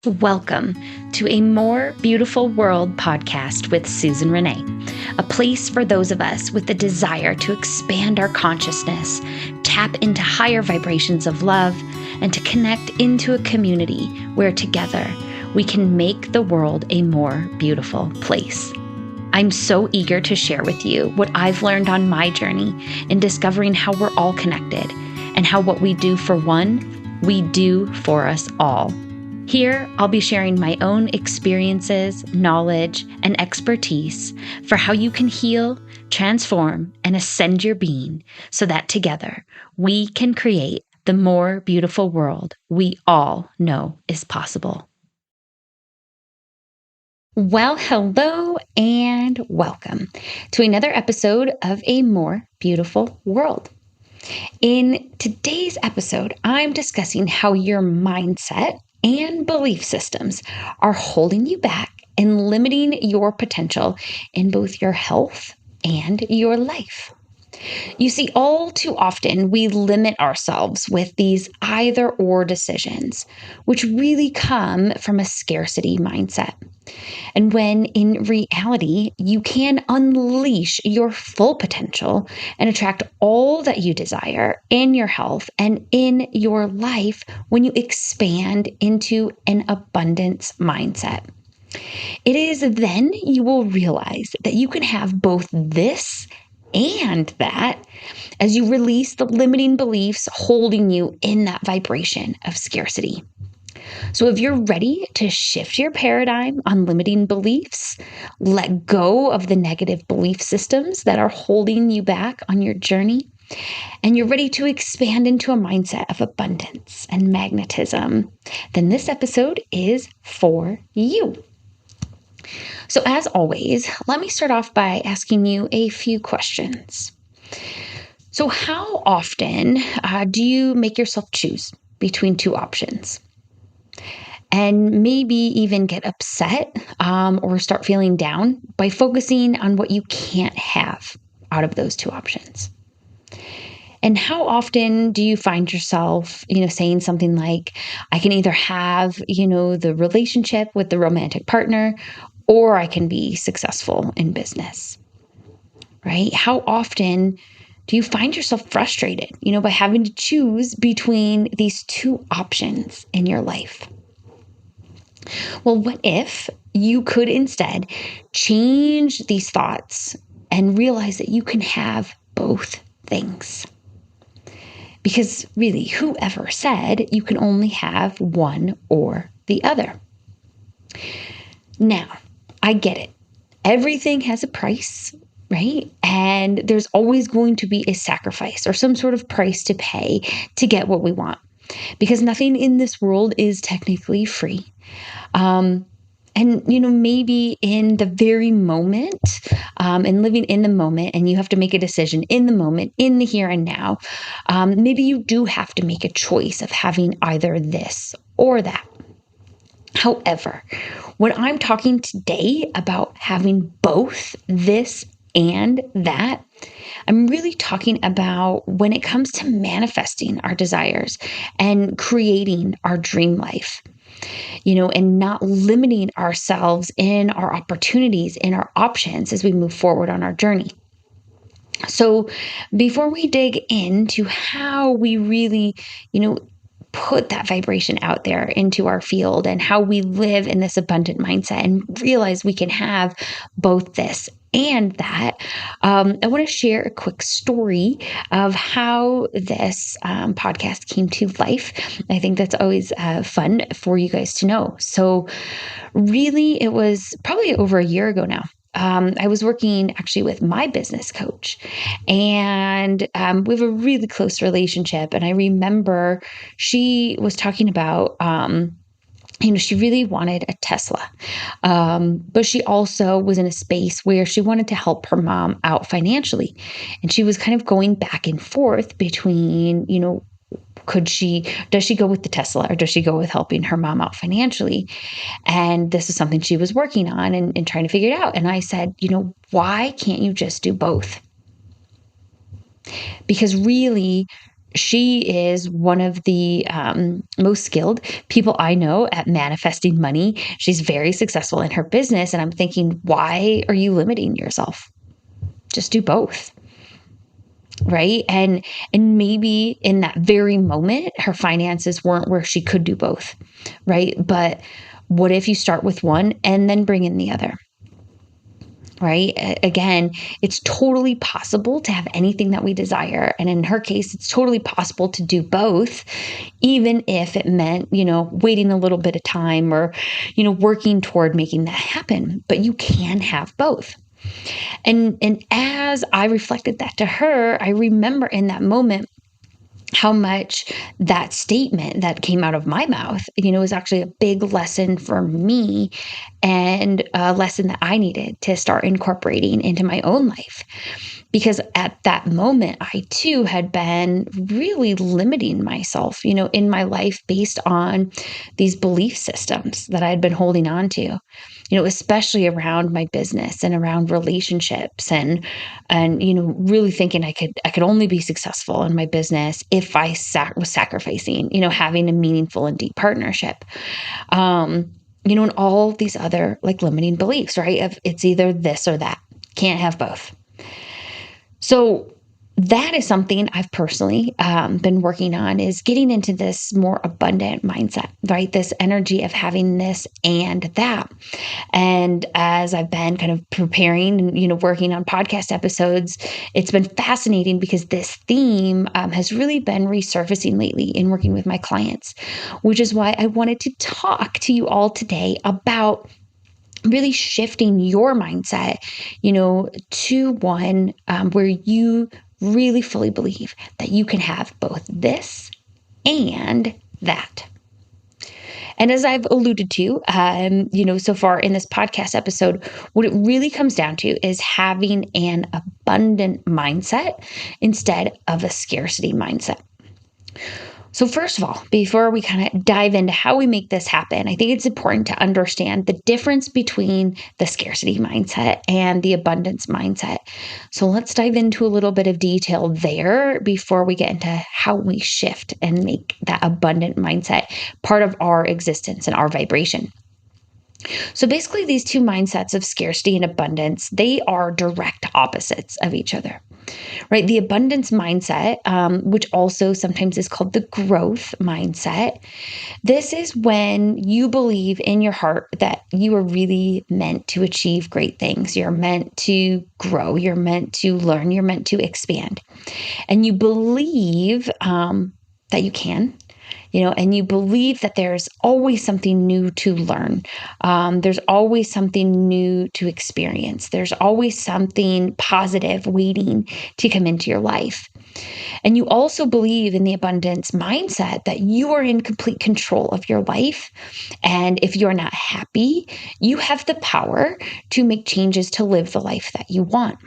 Welcome to a More Beautiful World podcast with Susyn Renee, a place for those of us with the desire to expand our consciousness, tap into higher vibrations of love, and to connect into a community where together we can make the world a more beautiful place. I'm so eager to share with you what I've learned on my journey in discovering how we're all connected and how what we do for one, we do for us all. Here, I'll be sharing my own experiences, knowledge, and expertise for how you can heal, transform, and ascend your being so that together we can create the more beautiful world we all know is possible. Well, hello and welcome to another episode of A More Beautiful World. In today's episode, I'm discussing how your mindset and belief systems are holding you back and limiting your potential in both your health and your life. You see, all too often we limit ourselves with these either or decisions, which really come from a scarcity mindset. And when in reality, you can unleash your full potential and attract all that you desire in your health and in your life when you expand into an abundance mindset. It is then you will realize that you can have both this and that as you release the limiting beliefs holding you in that vibration of scarcity. So if you're ready to shift your paradigm on limiting beliefs, let go of the negative belief systems that are holding you back on your journey, and you're ready to expand into a mindset of abundance and magnetism, then this episode is for you. So as always, let me start off by asking you a few questions. So how often do you make yourself choose between two options? And maybe even get upset or start feeling down by focusing on what you can't have out of those two options. And how often do you find yourself, saying something like, I can either have, the relationship with the romantic partner, or I can be successful in business, right? How often do you find yourself frustrated, by having to choose between these two options in your life? Well, what if you could instead change these thoughts and realize that you can have both things? Because really, whoever said you can only have one or the other? Now, I get it. Everything has a price, right? And there's always going to be a sacrifice or some sort of price to pay to get what we want, because nothing in this world is technically free. And, maybe in the very moment, and living in the moment, and you have to make a decision in the moment, in the here and now, maybe you do have to make a choice of having either this or that. However, when I'm talking today about having both this and that, I'm really talking about when it comes to manifesting our desires and creating our dream life, and not limiting ourselves in our opportunities, in our options as we move forward on our journey. So before we dig into how we really, put that vibration out there into our field and how we live in this abundant mindset and realize we can have both this and that, I want to share a quick story of how this podcast came to life. I think that's always fun for you guys to know. So really, it was probably over a year ago now. I was working actually with my business coach, and we have a really close relationship. And I remember she was talking about, she really wanted a Tesla, but she also was in a space where she wanted to help her mom out financially. And she was kind of going back and forth between, does she go with the Tesla or does she go with helping her mom out financially? And this is something she was working on and trying to figure it out. And I said, why can't you just do both? Because really, she is one of the most skilled people I know at manifesting money. She's very successful in her business. And I'm thinking, why are you limiting yourself? Just do both. Right. And maybe in that very moment, her finances weren't where she could do both. Right. But what if you start with one and then bring in the other? Right. Again, it's totally possible to have anything that we desire. And in her case, it's totally possible to do both, even if it meant, waiting a little bit of time or, working toward making that happen. But you can have both. And as I reflected that to her, I remember in that moment how much that statement that came out of my mouth, was actually a big lesson for me and a lesson that I needed to start incorporating into my own life. Because at that moment, I too had been really limiting myself, in my life based on these belief systems that I had been holding on to, especially around my business and around relationships and really thinking I could only be successful in my business if I was sacrificing, having a meaningful and deep partnership. And all these other like limiting beliefs, right? Of it's either this or that, can't have both. So that is something I've personally been working on, is getting into this more abundant mindset, right? This energy of having this and that. And as I've been kind of preparing and, working on podcast episodes, it's been fascinating because this theme has really been resurfacing lately in working with my clients, which is why I wanted to talk to you all today about really shifting your mindset, to one where you really fully believe that you can have both this and that. And as I've alluded to, so far in this podcast episode, what it really comes down to is having an abundant mindset instead of a scarcity mindset. So first of all, before we kind of dive into how we make this happen, I think it's important to understand the difference between the scarcity mindset and the abundance mindset. So let's dive into a little bit of detail there before we get into how we shift and make that abundant mindset part of our existence and our vibration. So basically, these two mindsets of scarcity and abundance, they are direct opposites of each other, right? The abundance mindset, which also sometimes is called the growth mindset, this is when you believe in your heart that you are really meant to achieve great things. You're meant to grow. You're meant to learn. You're meant to expand. And you believe that you can. And you believe that there's always something new to learn. There's always something new to experience. There's always something positive waiting to come into your life. And you also believe in the abundance mindset that you are in complete control of your life. And if you're not happy, you have the power to make changes to live the life that you want.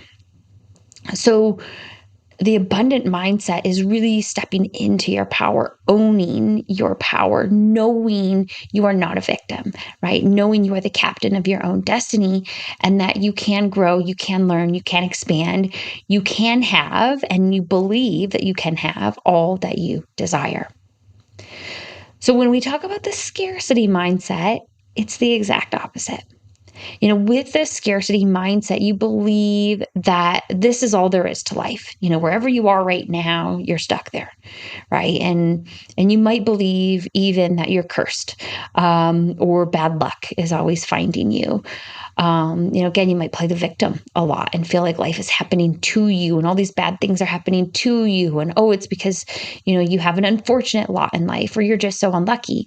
So the abundant mindset is really stepping into your power, owning your power, knowing you are not a victim, right? Knowing you are the captain of your own destiny and that you can grow, you can learn, you can expand, you can have, and you believe that you can have all that you desire. So when we talk about the scarcity mindset, it's the exact opposite. With this scarcity mindset, you believe that this is all there is to life. Wherever you are right now, you're stuck there, right? And you might believe even that you're cursed, or bad luck is always finding you. Again, you might play the victim a lot and feel like life is happening to you and all these bad things are happening to you. And, it's because, you have an unfortunate lot in life or you're just so unlucky.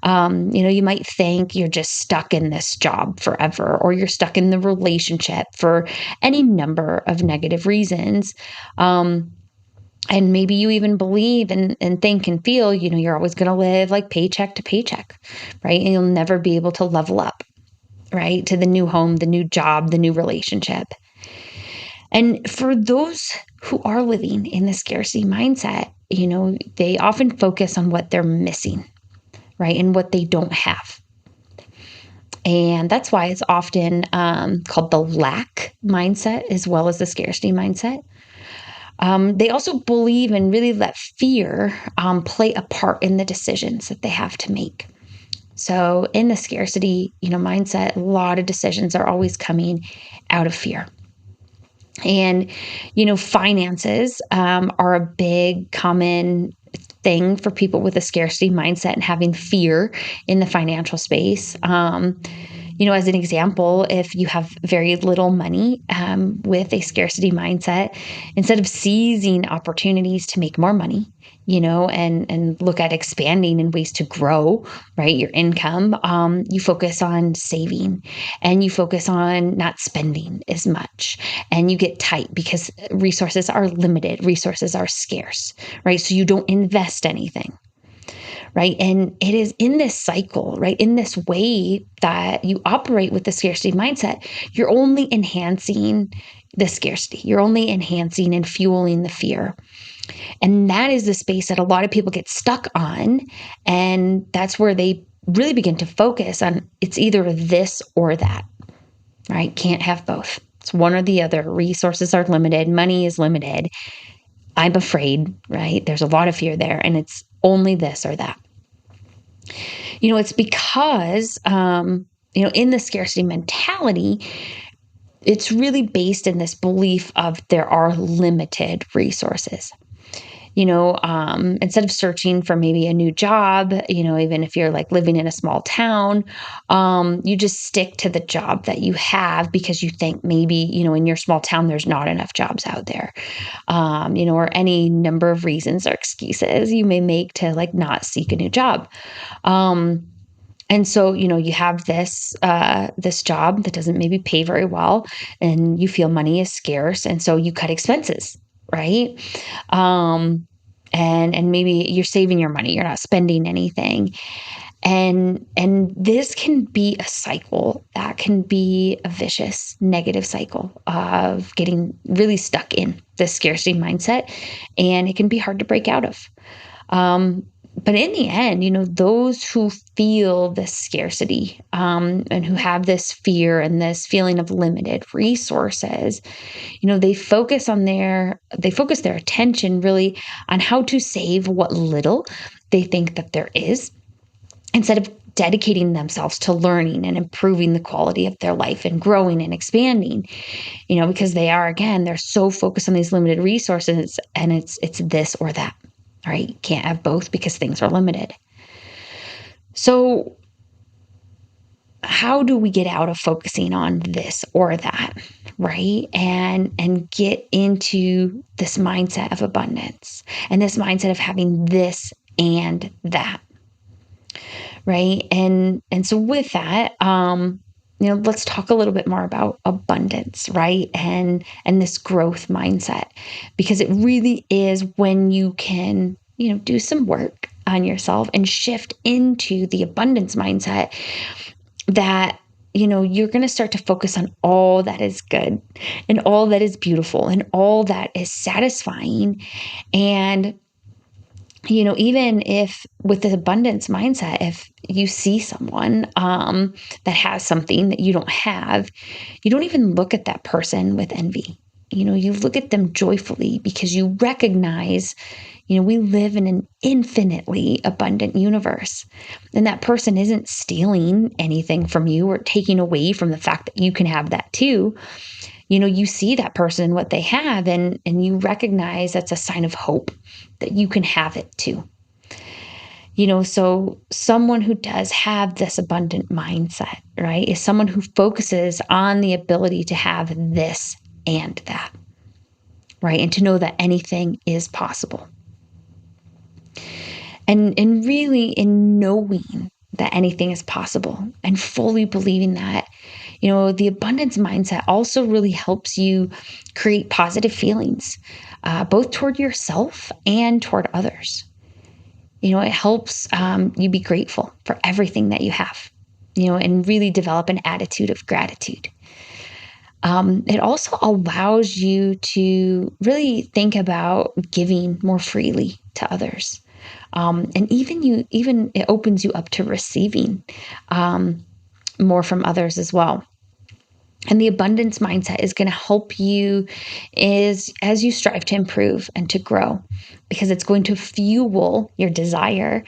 You might think you're just stuck in this job forever, or you're stuck in the relationship for any number of negative reasons. And maybe you even believe and think and feel, you're always going to live like paycheck to paycheck, right? And you'll never be able to level up, right? To the new home, the new job, the new relationship. And for those who are living in the scarcity mindset, they often focus on what they're missing, right? And what they don't have. And that's why it's often called the lack mindset as well as the scarcity mindset. They also believe and really let fear play a part in the decisions that they have to make. So in the scarcity, mindset, a lot of decisions are always coming out of fear. And, finances are a big common thing for people with a scarcity mindset and having fear in the financial space. As an example, if you have very little money with a scarcity mindset, instead of seizing opportunities to make more money, and look at expanding and ways to grow, right, your income, you focus on saving and you focus on not spending as much, and you get tight because resources are limited, resources are scarce, right? So you don't invest anything. Right. And it is in this cycle, right, in this way that you operate with the scarcity mindset, you're only enhancing the scarcity. You're only enhancing and fueling the fear. And that is the space that a lot of people get stuck on. And that's where they really begin to focus on it's either this or that, right? Can't have both. It's one or the other. Resources are limited. Money is limited. I'm afraid, right? There's a lot of fear there. And it's only this or that. It's because, in the scarcity mentality, it's really based in this belief of there are limited resources. Instead of searching for maybe a new job, even if you're like living in a small town, you just stick to the job that you have because you think maybe, in your small town, there's not enough jobs out there, or any number of reasons or excuses you may make to like not seek a new job. And so, you have this job that doesn't maybe pay very well and you feel money is scarce. And so you cut expenses, right? And maybe you're saving your money, you're not spending anything. And this can be a cycle that can be a vicious, negative cycle of getting really stuck in this scarcity mindset. And it can be hard to break out of. But in the end, those who feel this scarcity and who have this fear and this feeling of limited resources, they focus their attention really on how to save what little they think that there is, instead of dedicating themselves to learning and improving the quality of their life and growing and expanding, because they're so focused on these limited resources and it's this or that. All right, you can't have both because things are limited. So how do we get out of focusing on this or that, right? And get into this mindset of abundance and this mindset of having this and that, right? And so with that, let's talk a little bit more about abundance, right? And this growth mindset, because it really is when you can, do some work on yourself and shift into the abundance mindset that, you're going to start to focus on all that is good and all that is beautiful and all that is satisfying. And even if with the abundance mindset, if you see someone that has something that you don't have, you don't even look at that person with envy. You look at them joyfully because you recognize, we live in an infinitely abundant universe. And that person isn't stealing anything from you or taking away from the fact that you can have that too. You see that person, what they have, and you recognize that's a sign of hope that you can have it too. So someone who does have this abundant mindset, right, is someone who focuses on the ability to have this and that, right, and to know that anything is possible. And really in knowing that anything is possible and fully believing that, the abundance mindset also really helps you create positive feelings, both toward yourself and toward others. It helps you be grateful for everything that you have, and really develop an attitude of gratitude. It also allows you to really think about giving more freely to others. And even it opens you up to receiving more from others as well. And the abundance mindset is going to help you as you strive to improve and to grow, because it's going to fuel your desire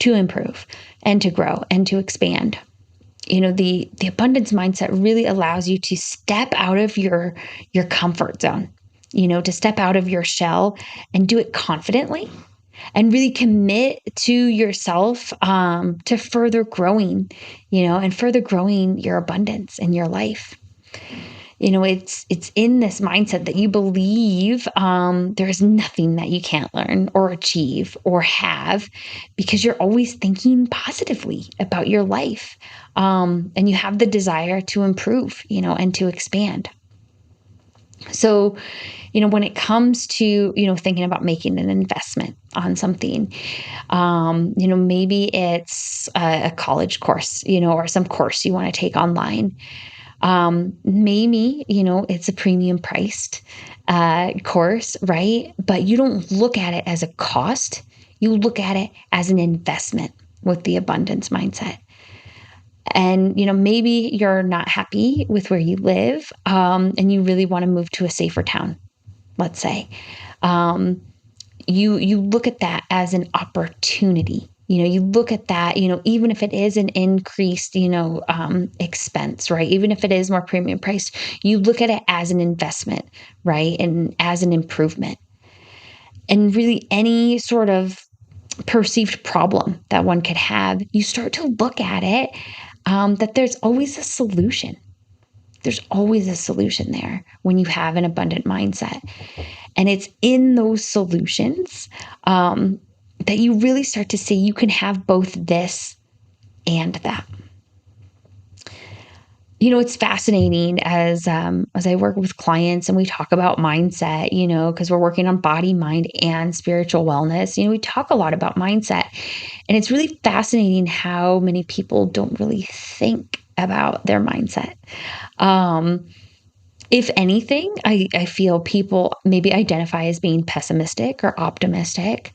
to improve and to grow and to expand. The abundance mindset really allows you to step out of your comfort zone, to step out of your shell and do it confidently and really commit to yourself, to further growing, and further growing your abundance in your life. It's in this mindset that you believe there's nothing that you can't learn or achieve or have, because you're always thinking positively about your life. And you have the desire to improve, and to expand. So, when it comes to, thinking about making an investment on something, maybe it's a college course, or some course you want to take online. Maybe, it's a premium priced course, right? But you don't look at it as a cost. You look at it as an investment with the abundance mindset. And, maybe you're not happy with where you live, and you really want to move to a safer town, let's say. You look at that as an opportunity. You look at that, even if it is an increased, expense, right? Even if it is more premium priced, you look at it as an investment, right? And as an improvement. And really any sort of perceived problem that one could have, you start to look at it, that there's always a solution. There's always a solution there when you have an abundant mindset. And it's in those solutions that you really start to see you can have both this and that. It's fascinating as I work with clients and we talk about mindset, because we're working on body, mind, and spiritual wellness. We talk a lot about mindset, and it's really fascinating how many people don't really think about their mindset. If anything, I feel people maybe identify as being pessimistic or optimistic.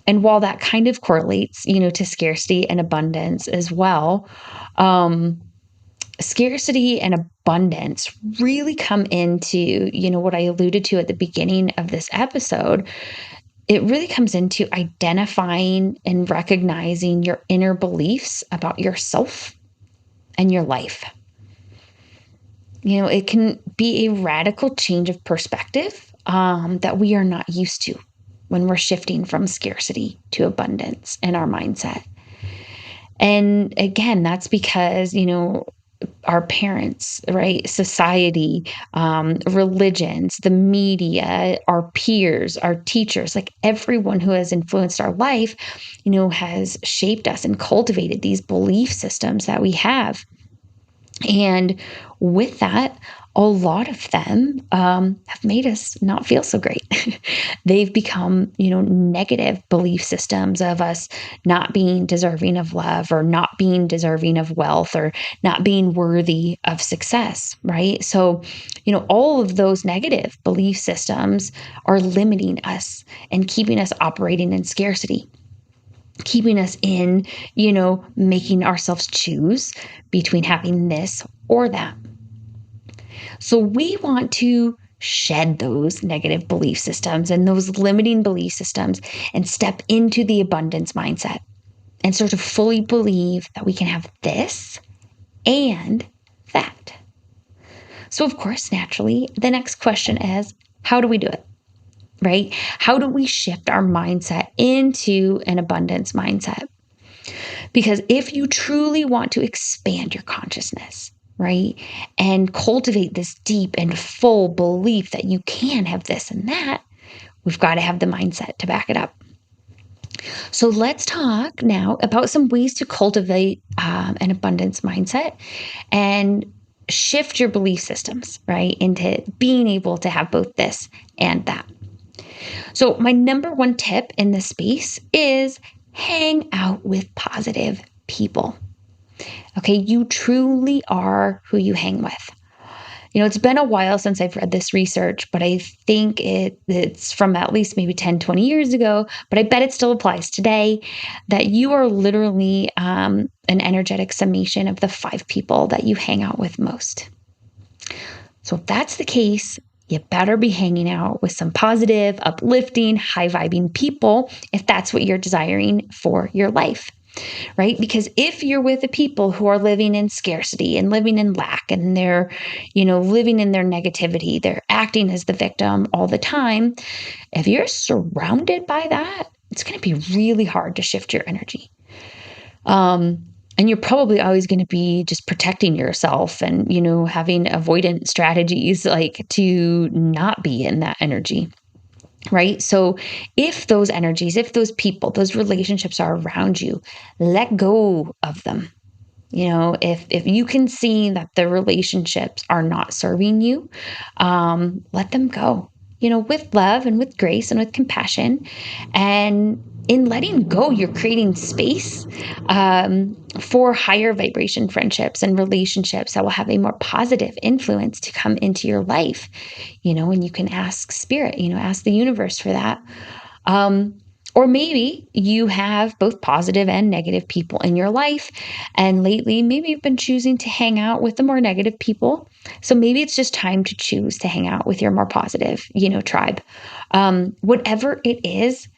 And while that kind of correlates, to scarcity and abundance as well, scarcity and abundance really come into, what I alluded to at the beginning of this episode. It really comes into identifying and recognizing your inner beliefs about yourself and your life. It can be a radical change of perspective that we are not used to when we're shifting from scarcity to abundance in our mindset. And again, that's because, our parents, right? Society, religions, the media, our peers, our teachers, like everyone who has influenced our life, has shaped us and cultivated these belief systems that we have. And with that, a lot of them have made us not feel so great. They've become, negative belief systems of us not being deserving of love, or not being deserving of wealth, or not being worthy of success, right? So, all of those negative belief systems are limiting us and keeping us operating in scarcity, keeping us in, making ourselves choose between having this or that. So we want to shed those negative belief systems and those limiting belief systems and step into the abundance mindset and start to fully believe that we can have this and that. So of course, naturally, the next question is, how do we do it? Right? How do we shift our mindset into an abundance mindset? Because if you truly want to expand your consciousness, right, and cultivate this deep and full belief that you can have this and that, we've got to have the mindset to back it up. So let's talk now about some ways to cultivate an abundance mindset and shift your belief systems, right, into being able to have both this and that. So my number one tip in this space is hang out with positive people. Okay, you truly are who you hang with. It's been a while since I've read this research, but I think it's from at least maybe 10, 20 years ago, but I bet it still applies today, that you are literally an energetic summation of the 5 people that you hang out with most. So if that's the case, you better be hanging out with some positive, uplifting, high-vibing people if that's what you're desiring for your life, right? Because if you're with the people who are living in scarcity and living in lack and they're, living in their negativity, they're acting as the victim all the time, if you're surrounded by that, it's going to be really hard to shift your energy. And you're probably always going to be just protecting yourself and, having avoidant strategies like to not be in that energy. Right. So if those energies, if those people, those relationships are around you, let go of them. If you can see that the relationships are not serving you, let them go, with love and with grace and with compassion. And in letting go, you're creating space for higher vibration friendships and relationships that will have a more positive influence to come into your life, and you can ask spirit, ask the universe for that. Or maybe you have both positive and negative people in your life. And lately, maybe you've been choosing to hang out with the more negative people. So maybe it's just time to choose to hang out with your more positive, tribe. Whatever it is,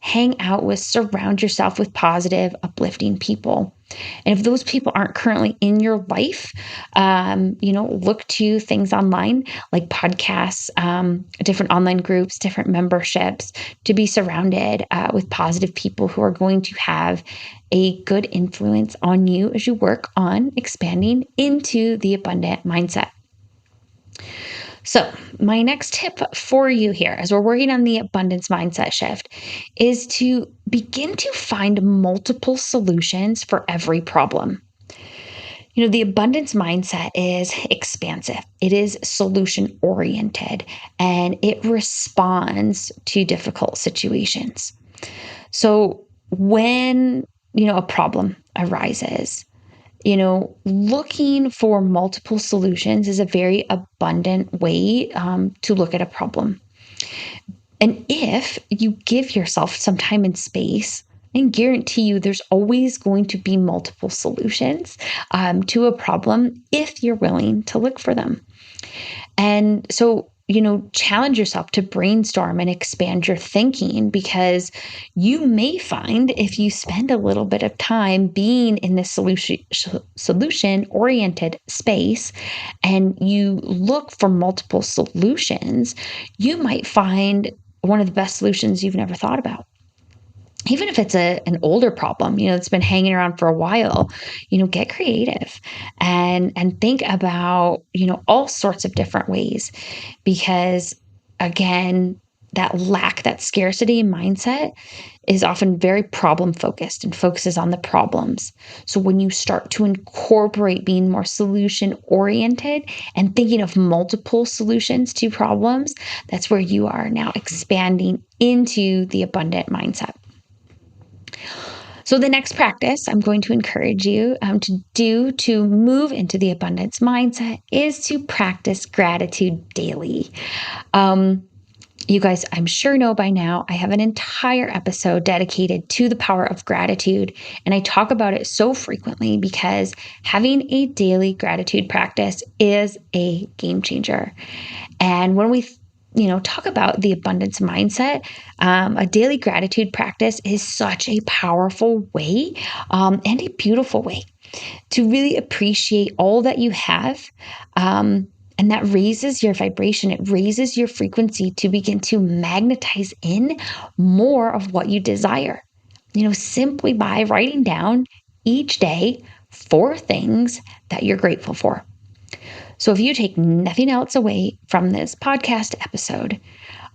hang out with, surround yourself with positive, uplifting people. And if those people aren't currently in your life, look to things online like podcasts, different online groups, different memberships to be surrounded with positive people who are going to have a good influence on you as you work on expanding into the abundant mindset. So my next tip for you here, as we're working on the abundance mindset shift, is to begin to find multiple solutions for every problem. The abundance mindset is expansive. It is solution oriented, and it responds to difficult situations. So when, a problem arises, looking for multiple solutions is a very abundant way to look at a problem. And if you give yourself some time and space, I guarantee you there's always going to be multiple solutions to a problem if you're willing to look for them. And so, challenge yourself to brainstorm and expand your thinking, because you may find if you spend a little bit of time being in this solution-oriented space and you look for multiple solutions, you might find one of the best solutions you've never thought about. Even if it's an older problem, it's been hanging around for a while, get creative and think about, all sorts of different ways, because again, that scarcity mindset is often very problem focused and focuses on the problems. So when you start to incorporate being more solution oriented and thinking of multiple solutions to problems, that's where you are now expanding into the abundant mindset. So the next practice I'm going to encourage you to do to move into the abundance mindset is to practice gratitude daily. You guys, I'm sure know by now, I have an entire episode dedicated to the power of gratitude. And I talk about it so frequently because having a daily gratitude practice is a game changer. And when we talk about the abundance mindset, a daily gratitude practice is such a powerful way and a beautiful way to really appreciate all that you have. And that raises your vibration. It raises your frequency to begin to magnetize in more of what you desire, simply by writing down each day 4 things that you're grateful for. So if you take nothing else away from this podcast episode,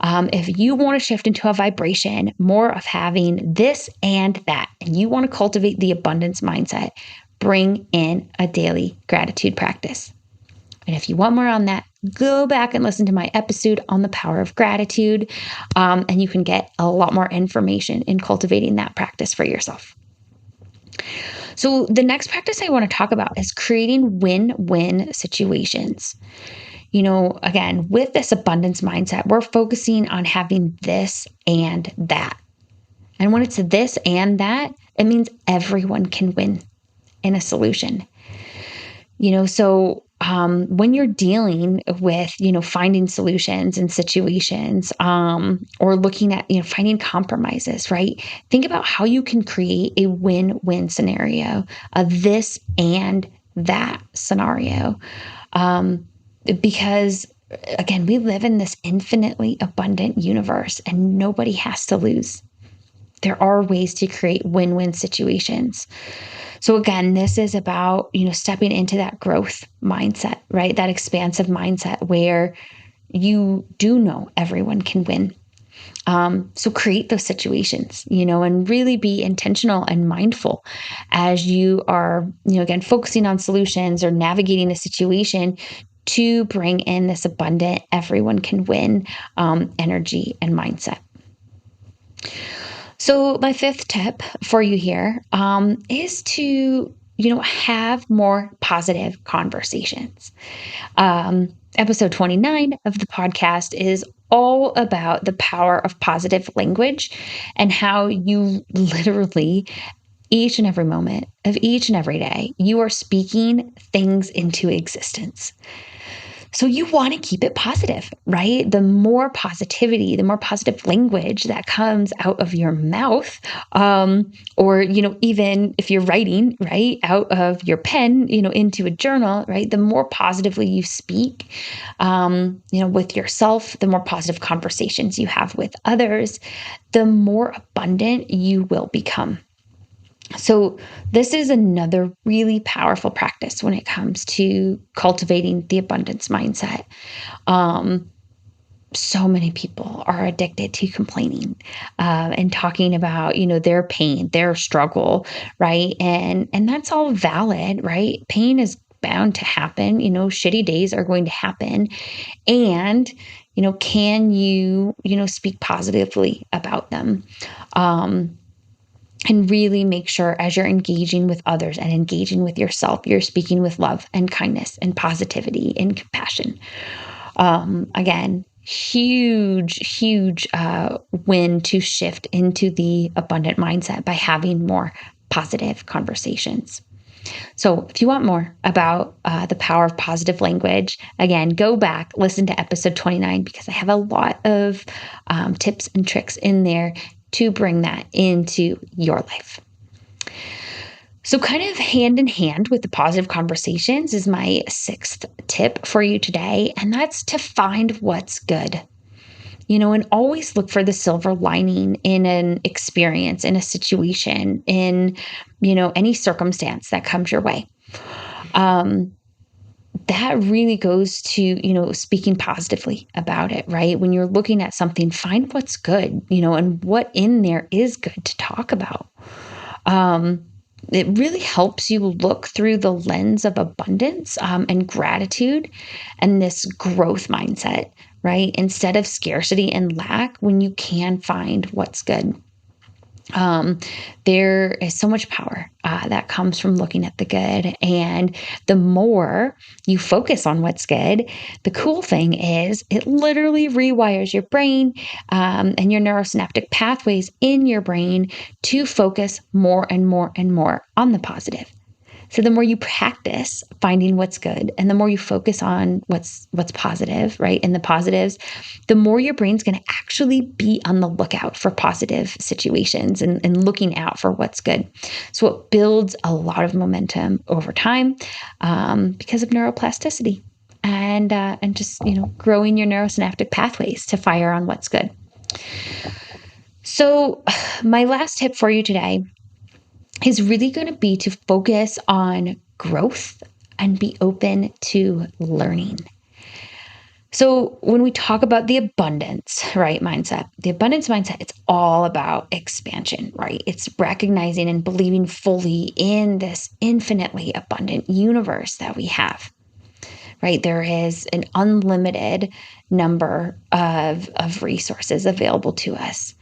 if you want to shift into a vibration more of having this and that, and you want to cultivate the abundance mindset, bring in a daily gratitude practice. And if you want more on that, go back and listen to my episode on the power of gratitude, and you can get a lot more information in cultivating that practice for yourself. So the next practice I want to talk about is creating win-win situations. again, with this abundance mindset, we're focusing on having this and that. And when it's this and that, it means everyone can win in a solution. So when you're dealing with, finding solutions in situations, or looking at, finding compromises, right? Think about how you can create a win-win scenario, a this and that scenario. Because again, we live in this infinitely abundant universe and nobody has to lose. There are ways to create win-win situations. So again, this is about, stepping into that growth mindset, right? That expansive mindset where you do know everyone can win. So create those situations, and really be intentional and mindful as you are, again, focusing on solutions or navigating a situation to bring in this abundant, everyone can win energy and mindset. So my fifth tip for you here is to, have more positive conversations. Episode 29 of the podcast is all about the power of positive language and how you literally, each and every moment of each and every day, you are speaking things into existence. So you want to keep it positive, right? The more positivity, the more positive language that comes out of your mouth, or, even if you're writing, right, out of your pen, into a journal, right? The more positively you speak, with yourself, the more positive conversations you have with others, the more abundant you will become. So this is another really powerful practice when it comes to cultivating the abundance mindset. So many people are addicted to complaining and talking about, their pain, their struggle, right? And that's all valid, right? Pain is bound to happen. Shitty days are going to happen. And, can you, speak positively about them? And really make sure as you're engaging with others and engaging with yourself, you're speaking with love and kindness and positivity and compassion. Again, huge win to shift into the abundant mindset by having more positive conversations. So if you want more about the power of positive language, again, go back, listen to episode 29, because I have a lot of tips and tricks in there to bring that into your life. So kind of hand in hand with the positive conversations is my sixth tip for you today, and that's to find what's good. And always look for the silver lining in an experience, in a situation, in, any circumstance that comes your way. That really goes to, speaking positively about it, right? When you're looking at something, find what's good, and what in there is good to talk about. It really helps you look through the lens of abundance and gratitude and this growth mindset, right? Instead of scarcity and lack, when you can find what's good. There is so much power that comes from looking at the good. And the more you focus on what's good, the cool thing is it literally rewires your brain and your neurosynaptic pathways in your brain to focus more and more and more on the positive. So the more you practice finding what's good and the more you focus on what's positive, right? And the positives, the more your brain's going to actually be on the lookout for positive situations and looking out for what's good. So it builds a lot of momentum over time because of neuroplasticity and just, growing your neurosynaptic pathways to fire on what's good. So my last tip for you today is really going to be to focus on growth and be open to learning. So when we talk about the abundance, right, mindset, the abundance mindset, it's all about expansion, right? It's recognizing and believing fully in this infinitely abundant universe that we have, right? There is an unlimited number of resources available to us.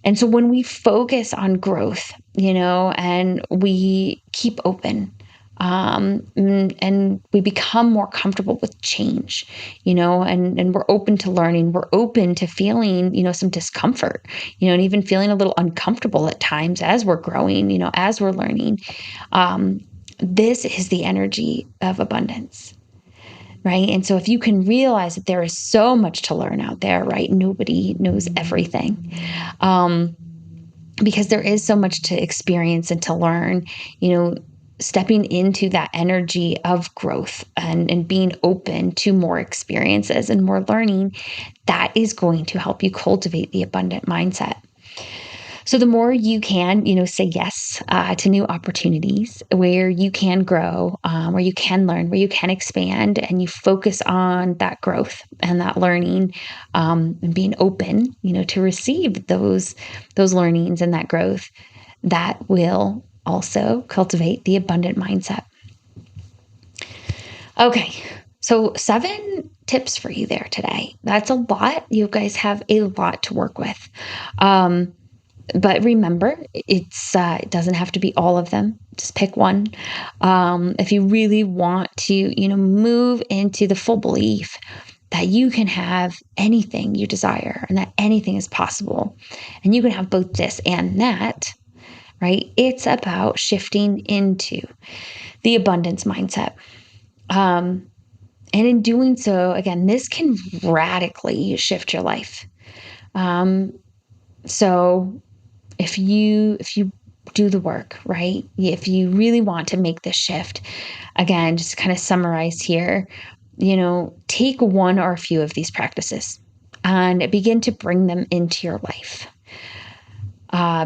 And so when we focus on growth, and we keep open and we become more comfortable with change, and we're open to learning. We're open to feeling, some discomfort, and even feeling a little uncomfortable at times as we're growing, as we're learning. This is the energy of abundance. Right. And so if you can realize that there is so much to learn out there, right? Nobody knows everything. Because there is so much to experience and to learn, stepping into that energy of growth and being open to more experiences and more learning, that is going to help you cultivate the abundant mindset. So the more you can, say yes to new opportunities where you can grow, where you can learn, where you can expand, and you focus on that growth and that learning, and being open, to receive those learnings and that growth, that will also cultivate the abundant mindset. Okay. So 7 tips for you there today. That's a lot. You guys have a lot to work with. But remember, it doesn't have to be all of them. Just pick one. If you really want to, move into the full belief that you can have anything you desire and that anything is possible, and you can have both this and that, right? It's about shifting into the abundance mindset. And in doing so, again, this can radically shift your life. So if you do the work, right? If you really want to make this shift, again, just kind of summarize here, take one or a few of these practices and begin to bring them into your life.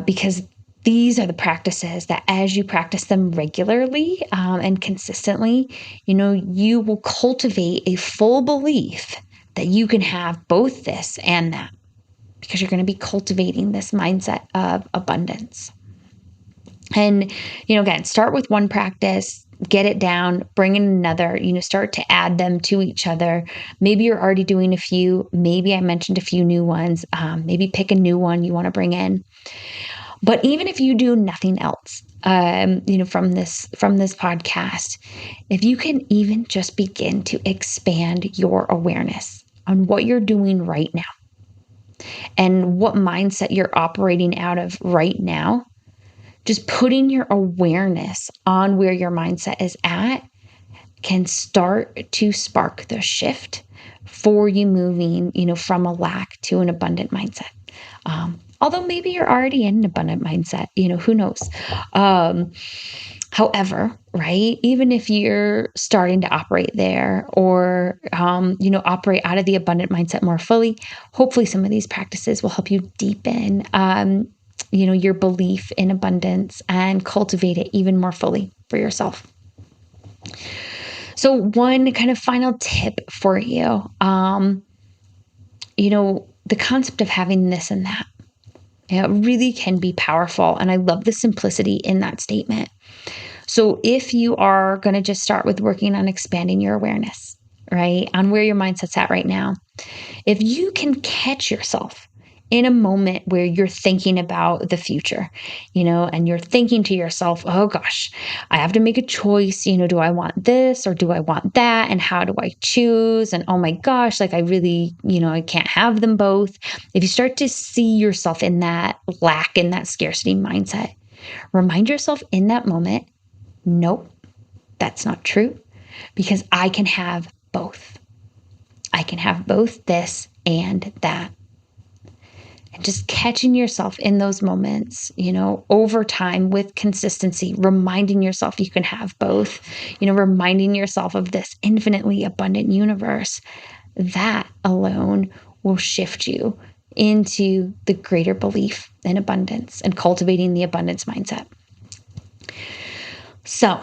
Because these are the practices that, as you practice them regularly and consistently, you will cultivate a full belief that you can have both this and that, because you're going to be cultivating this mindset of abundance. And, again, start with one practice, get it down, bring in another, start to add them to each other. Maybe you're already doing a few. Maybe I mentioned a few new ones. Maybe pick a new one you want to bring in. But even if you do nothing else, from this podcast, if you can even just begin to expand your awareness on what you're doing right now, and what mindset you're operating out of right now, just putting your awareness on where your mindset is at can start to spark the shift for you moving, from a lack to an abundant mindset. Although maybe you're already in an abundant mindset, who knows? However, right, even if you're starting to operate there or, operate out of the abundant mindset more fully, hopefully some of these practices will help you deepen, your belief in abundance and cultivate it even more fully for yourself. So one kind of final tip for you, the concept of having this and that, it really can be powerful. And I love the simplicity in that statement. So if you are going to just start with working on expanding your awareness, right, on where your mindset's at right now, if you can catch yourself in a moment where you're thinking about the future, and you're thinking to yourself, oh gosh, I have to make a choice, do I want this or do I want that? And how do I choose? And oh my gosh, I really, I can't have them both. If you start to see yourself in that lack, in that scarcity mindset, remind yourself in that moment, nope, that's not true, because I can have both. I can have both this and that. And just catching yourself in those moments, over time with consistency, reminding yourself you can have both, reminding yourself of this infinitely abundant universe, that alone will shift you into the greater belief in abundance and cultivating the abundance mindset. So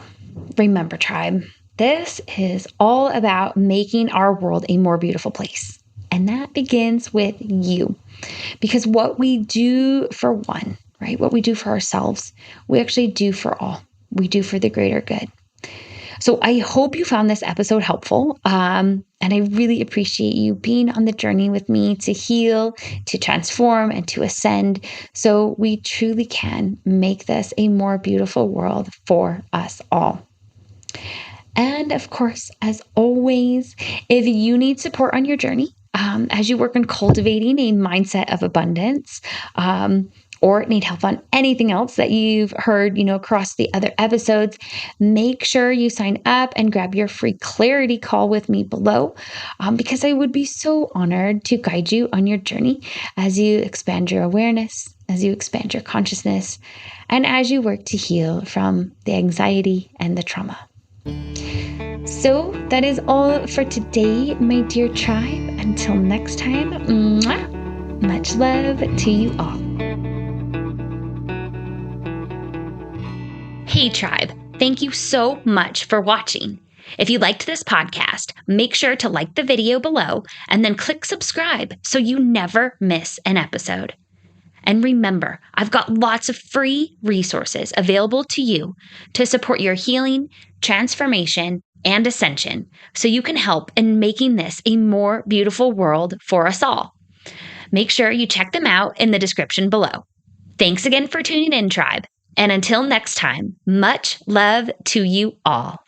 remember, tribe, this is all about making our world a more beautiful place. And that begins with you. Because what we do for one, right, what we do for ourselves, we actually do for all. We do for the greater good. So I hope you found this episode helpful. And I really appreciate you being on the journey with me to heal, to transform, and to ascend, so we truly can make this a more beautiful world for us all. And of course, as always, if you need support on your journey, as you work on cultivating a mindset of abundance, or need help on anything else that you've heard, across the other episodes, make sure you sign up and grab your free clarity call with me below, because I would be so honored to guide you on your journey as you expand your awareness, as you expand your consciousness, and as you work to heal from the anxiety and the trauma. So that is all for today, my dear tribe. Until next time, much love to you all. Hey tribe, thank you so much for watching. If you liked this podcast, make sure to like the video below and then click subscribe so you never miss an episode. And remember, I've got lots of free resources available to you to support your healing, transformation, and ascension so you can help in making this a more beautiful world for us all. Make sure you check them out in the description below. Thanks again for tuning in, tribe. And until next time, much love to you all.